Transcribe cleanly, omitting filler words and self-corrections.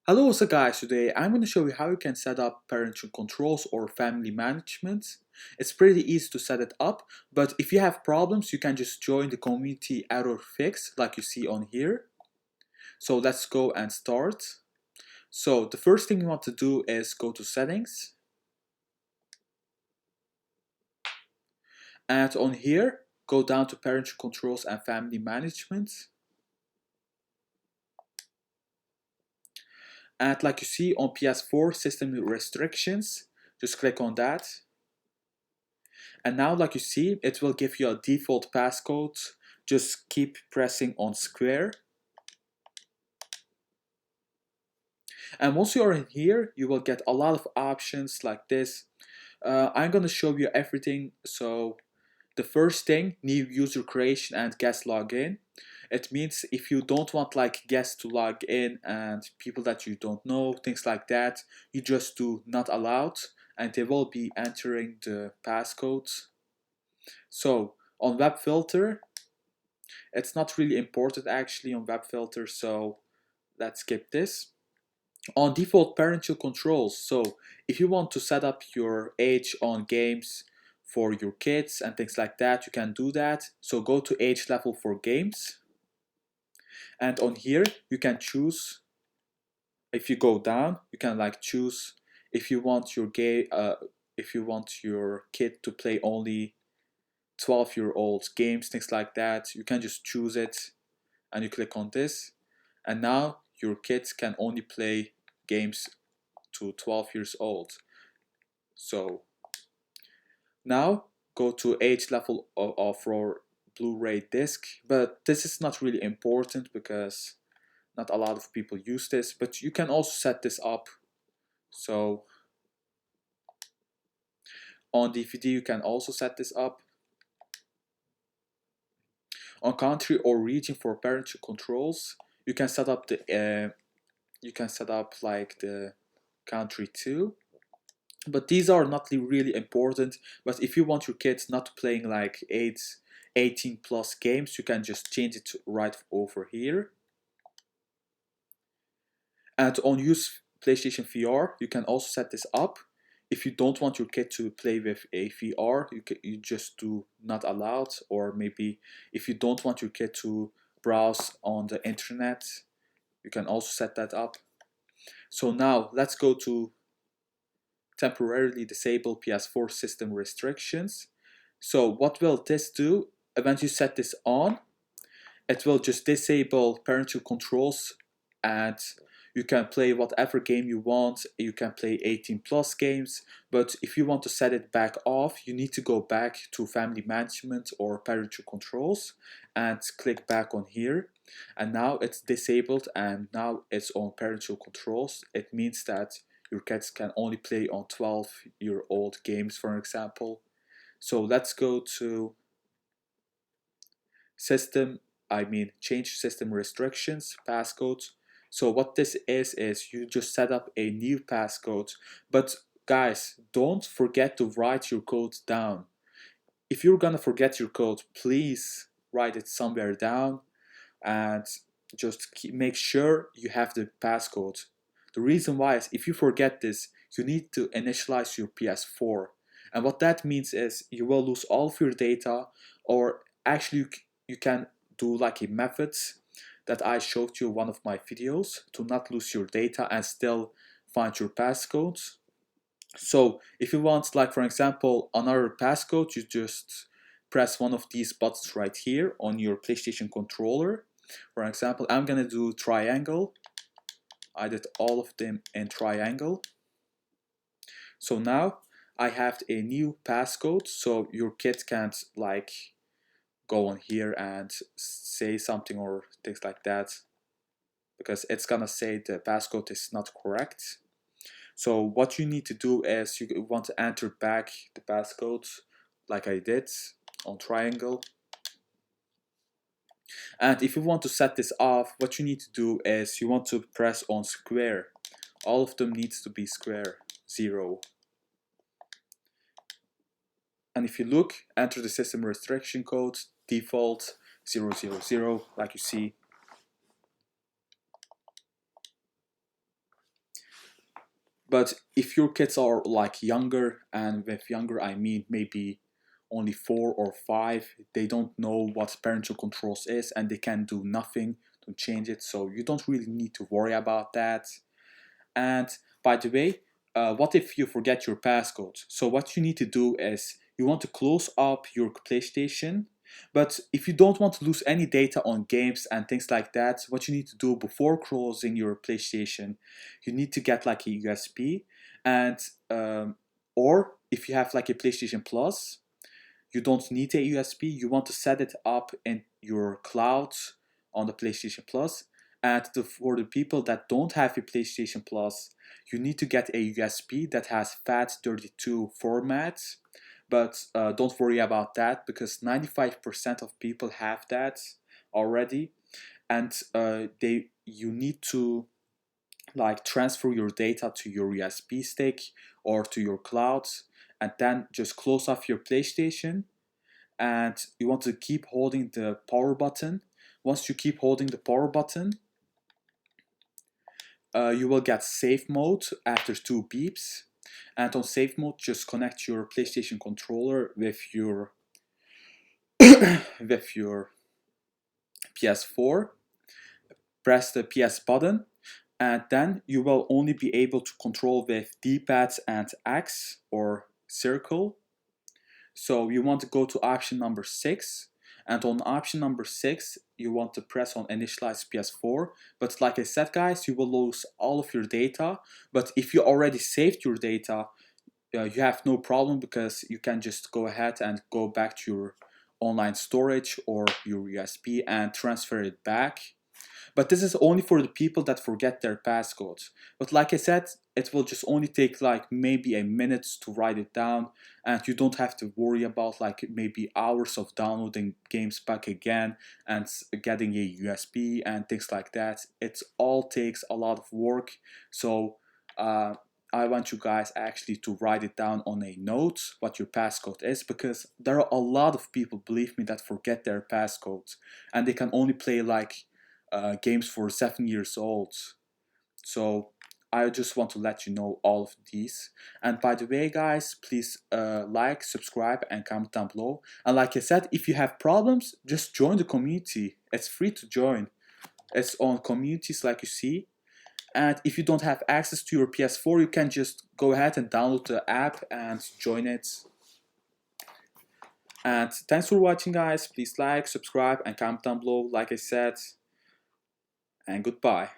Hello, so guys, today I'm going to show you how you can set up parental controls or family management. It's pretty easy to set it up, but if you have problems, you can just join the community error fix like you see on here. So let's go and start. So the first thing you want to do is go to settings, and on here, go down to parental controls and family management. And like you see on PS4 system restrictions, just click on that. And now, like you see, it will give you a default passcode. Just keep pressing on square. And once you are in here, you will get a lot of options like this. I'm gonna show you everything. So the first thing, new user creation and guest login. It means if you don't want like guests to log in and people that you don't know, things like that, you just do not allowed and they will be entering the passcodes. So on web filter, it's not really important actually on web filter, so let's skip this. On default parental controls, so if you want to set up your age on games for your kids and things like that, you can do that. So go to age level for games, and on here you can choose. If you go down, you can like choose if you want if you want your kid to play only 12-year-old games, things like that. You can just choose it and you click on this, and now your kids can only play games to 12 years old. So now go to age level of your Blu-ray disc, but this is not really important because not a lot of people use this, but you can also set this up. So on DVD you can also set this up. On country or region for parental controls, you can set up like the country too, but these are not really important. But if you want your kids not playing like 18 plus games, you can just change it right over here. And on use PlayStation VR, you can also set this up. If you don't want your kid to play with a VR, you just do not allowed. Or maybe if you don't want your kid to browse on the internet, you can also set that up. So now let's go to temporarily disable PS4 system restrictions. So what will this do? When you set this on, it will just disable parental controls, and you can play whatever game you want. You can play 18 plus games, but if you want to set it back off, you need to go back to family management or parental controls and click back on here. And now it's disabled and now it's on parental controls. It means that your kids can only play on 12-year-old games, for example. So let's go to system, change system restrictions, passcodes. So what this is you just set up a new passcode. But guys, don't forget to write your code down. If you're gonna forget your code, please write it somewhere down and just make sure you have the passcode. The reason why is if you forget this, you need to initialize your PS4. And what that means is you will lose all of your data, or actually you can do like a method that I showed you in one of my videos to not lose your data and still find your passcodes. So if you want, like for example, another passcode, you just press one of these buttons right here on your PlayStation controller. For example, I'm gonna do triangle. I did all of them in triangle. So now I have a new passcode, so your kid can't like go on here and say something or things like that, because it's gonna say the passcode is not correct. So what you need to do is you want to enter back the passcode like I did on triangle. And if you want to set this off, what you need to do is you want to press on square. All of them needs to be square, 0. And if you look, enter the system restriction code, default 000, like you see. But if your kids are like younger, and with younger I mean maybe only 4 or 5, they don't know what parental controls is and they can do nothing to change it. So you don't really need to worry about that. And by the way, what if you forget your passcode? So what you need to do is you want to close up your PlayStation, but if you don't want to lose any data on games and things like that, what you need to do before closing your PlayStation, you need to get like a USB, and or if you have like a PlayStation Plus, you don't need a USB. You want to set it up in your cloud on the PlayStation Plus. And for the people that don't have a PlayStation Plus, you need to get a USB that has FAT32 format. But don't worry about that because 95% of people have that already, and you need to like transfer your data to your USB stick or to your cloud, and then just close off your PlayStation, and you want to keep holding the power button. Once you keep holding the power button, you will get safe mode after 2 beeps. And on safe mode, just connect your PlayStation controller with your with your PS4. Press the PS button, and then you will only be able to control with D-pad and X or circle. So you want to go to option number 6, and on option number 6 you want to press on initialize PS4. But like I said guys, you will lose all of your data, but if you already saved your data, you have no problem because you can just go ahead and go back to your online storage or your USB and transfer it back. But this is only for the people that forget their passcodes. But like I said, it will just only take like maybe a minute to write it down, and you don't have to worry about like maybe hours of downloading games back again and getting a USB and things like that. It all takes a lot of work. So I want you guys actually to write it down on a note what your passcode is, because there are a lot of people, believe me, that forget their passcodes and they can only play like games for 7 years old. So I just want to let you know all of these. And by the way guys, please like, subscribe and comment down below. And like I said, if you have problems, just join the community. It's free to join. It's on communities like you see. And if you don't have access to your PS4, you can just go ahead and download the app and join it. And thanks for watching guys. Please like, subscribe and comment down below like I said. And goodbye.